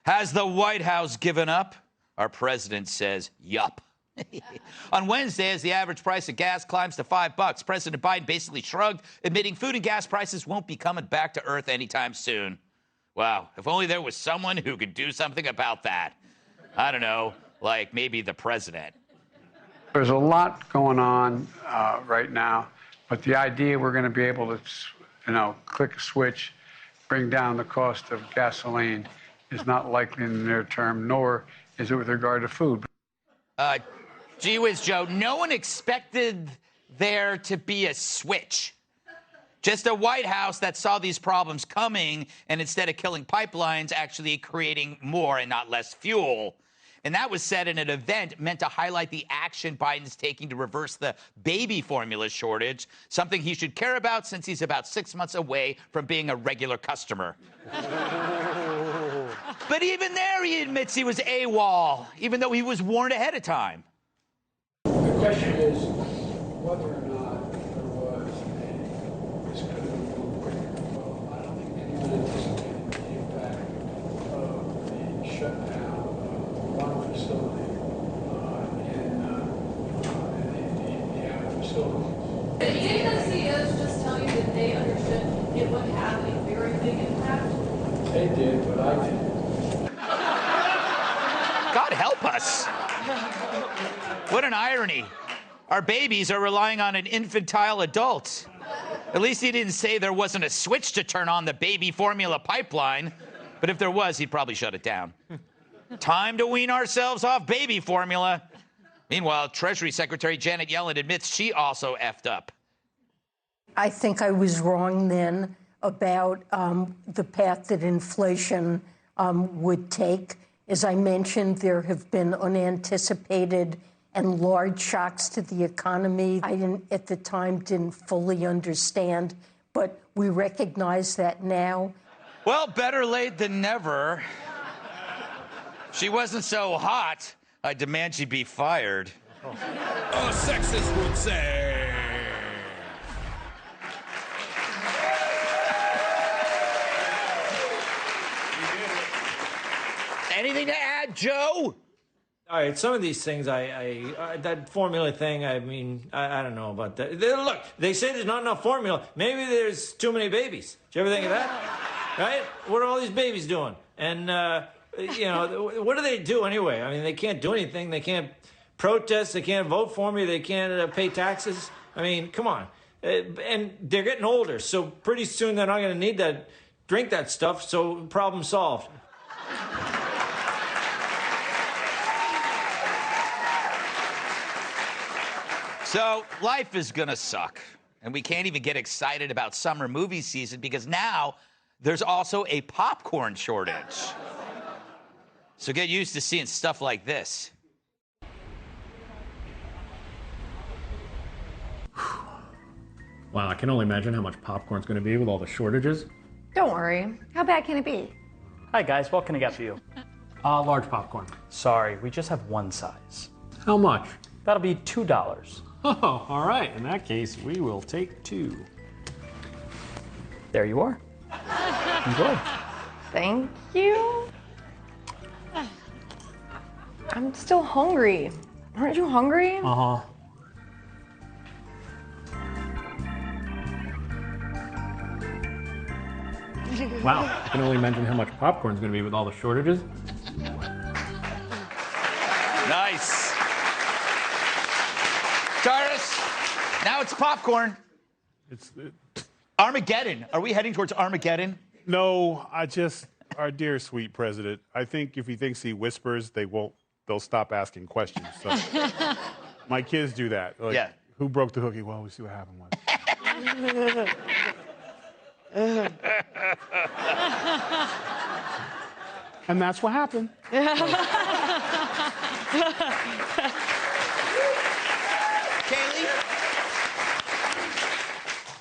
Has the White House given up? Our president says, yup. On Wednesday, as the average price of gas climbs to $5, President Biden basically shrugged, admitting food and gas prices won't be coming back to earth anytime soon. Wow, if only there was someone who could do something about that. I don't know, like maybe the president. There's a lot going on right now, but the idea we're going to be able to, click a switch, bring down the cost of gasoline is not likely in the near term, nor is it with regard to food. Gee whiz, Joe, no one expected there to be a switch. Just a White House that saw these problems coming and instead of killing pipelines, actually creating more and not less fuel. And that was said in an event meant to highlight the action Biden's taking to reverse the baby formula shortage, something he should care about since he's about 6 months away from being a regular customer. But even there, he admits he was AWOL, even though he was warned ahead of time. The question is whether or not there was this could have been moved quicker. Well, I don't think anyone anticipated the impact of the shutdown of one facility in the other facilities. Didn't the CEOs just tell you that they understood it would have a very big impact? They did, but I didn't. God help us. What an irony. Our babies are relying on an infantile adult. At least he didn't say there wasn't a switch to turn on the baby formula pipeline. But if there was, he'd probably shut it down. Time to wean ourselves off baby formula. Meanwhile, Treasury Secretary Janet Yellen admits she also effed up. I think I was wrong then about the path that inflation would take. As I mentioned, there have been unanticipated and large shocks to the economy. I at the time didn't fully understand, but we recognize that now. Well, better late than never. She wasn't so hot, I demand she be fired. A sexist would say. Anything to add, Joe? All right, some of these things, that formula thing, I mean, I don't know about that. Look, they say there's not enough formula. Maybe there's too many babies. Did you ever think of that? Right? What are all these babies doing? And, what do they do anyway? I mean, they can't do anything. They can't protest. They can't vote for me. They can't pay taxes. I mean, come on. And they're getting older, so pretty soon they're not going to need that, drink that stuff, so problem solved. So life is going to suck, and we can't even get excited about summer movie season because now there's also a popcorn shortage. So get used to seeing stuff like this. Wow, I can only imagine how much popcorn's going to be with all the shortages. Don't worry. How bad can it be? Hi guys, what can I get for you? Large popcorn. Sorry, we just have one size. How much? That'll be $2. Oh, all right. In that case, we will take 2. There you are. Enjoy. Thank you. I'm still hungry. Aren't you hungry? Uh-huh. Wow, I can only imagine how much popcorn's going to be with all the shortages. Nice. Taurus, now it's popcorn. It's Armageddon. Are we heading towards Armageddon? No, our dear sweet president, I think if he thinks he whispers, they'll stop asking questions. So my kids do that. Like, yeah. Who broke the hooky? Well, we see what happened. And that's what happened. Kaylee?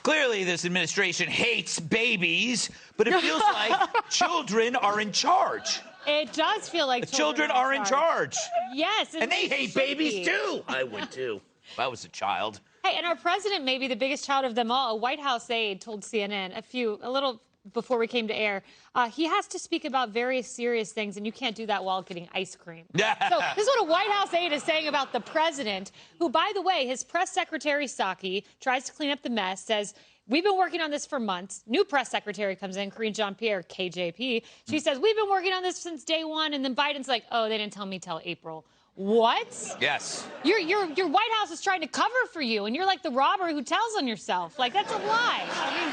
Clearly, this administration hates babies, but it feels like children are in charge. It does feel like children are in charge. Yes. And they hate babies, too. I would, too, if I was a child. Hey, and our president may be the biggest child of them all. A White House aide told CNN a little before we came to air. He has to speak about very serious things, and you can't do that while getting ice cream. So this is what a White House aide is saying about the president, who, by the way, his press secretary, Psaki, tries to clean up the mess, says, we've been working on this for months. New press secretary comes in, Karine Jean-Pierre, KJP. She says, we've been working on this since day one. And then Biden's like, oh, they didn't tell me till April. What? Yes. Your White House is trying to cover for you, and you're like the robber who tells on yourself. Like, that's a lie. I mean...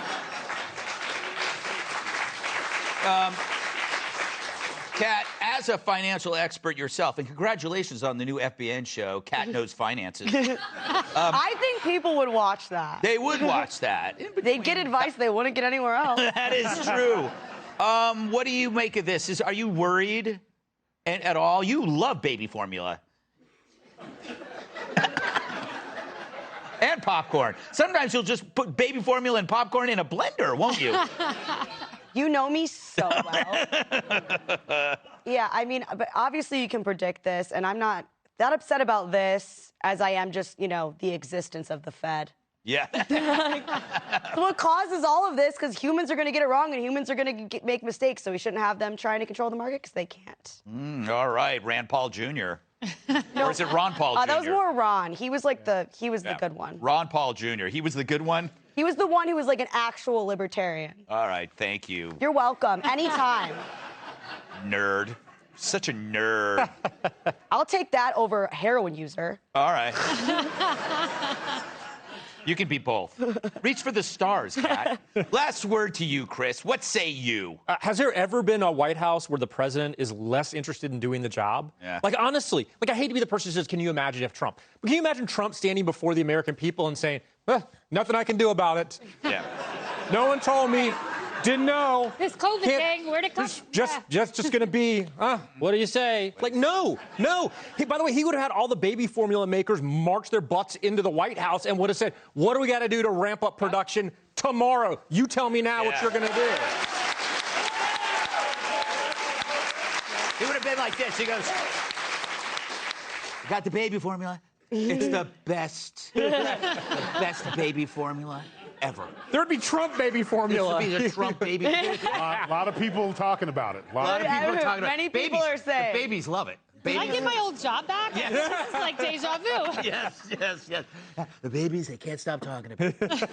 Kat, as a financial expert yourself, and congratulations on the new FBN show, Kat Knows Finances. I think people would watch that. They would watch that. They'd get advice they wouldn't get anywhere else. That is true. What do you make of this? Are you worried at all? You love baby formula. And popcorn. Sometimes you'll just put baby formula and popcorn in a blender, won't you? You know me so well. Yeah, I mean, but obviously you can predict this, and I'm not that upset about this as I am just, you know, the existence of the Fed. Yeah. What causes all of this? Because humans are going to get it wrong, and humans are going to make mistakes, so we shouldn't have them trying to control the market because they can't. All right, Rand Paul Jr. Or is it Ron Paul Jr.? That was more Ron. He was like the good one. Ron Paul Jr. He was the good one? He was the one who was like an actual libertarian. All right, thank you. You're welcome. Anytime. Nerd. Such a nerd. I'll take that over a heroin user. All right. You can be both. Reach for the stars, Kat. Last word to you, Chris. What say you? Has there ever been a White House where the president is less interested in doing the job? Yeah. Like, honestly, like, I hate to be the person who says, can you imagine if Trump? But can you imagine Trump standing before the American people and saying, nothing I can do about it. Yeah. No one told me. Didn't know. This COVID thing, where'd it come from? Just gonna be, what do you say? Like, no. By the way, he would have had all the baby formula makers march their butts into the White House and would have said, what do we got to do to ramp up production tomorrow? You tell me now what you're gonna do. He would have been like this. He goes, got the baby formula. It's the best baby formula ever. There'd be Trump baby formula. This would be the Trump baby formula. A lot of people talking about it. A lot of people are talking about it. Many people are saying. The babies love it. Can I get my old job back? Yes. This is like deja vu. Yes. The babies, they can't stop talking about it.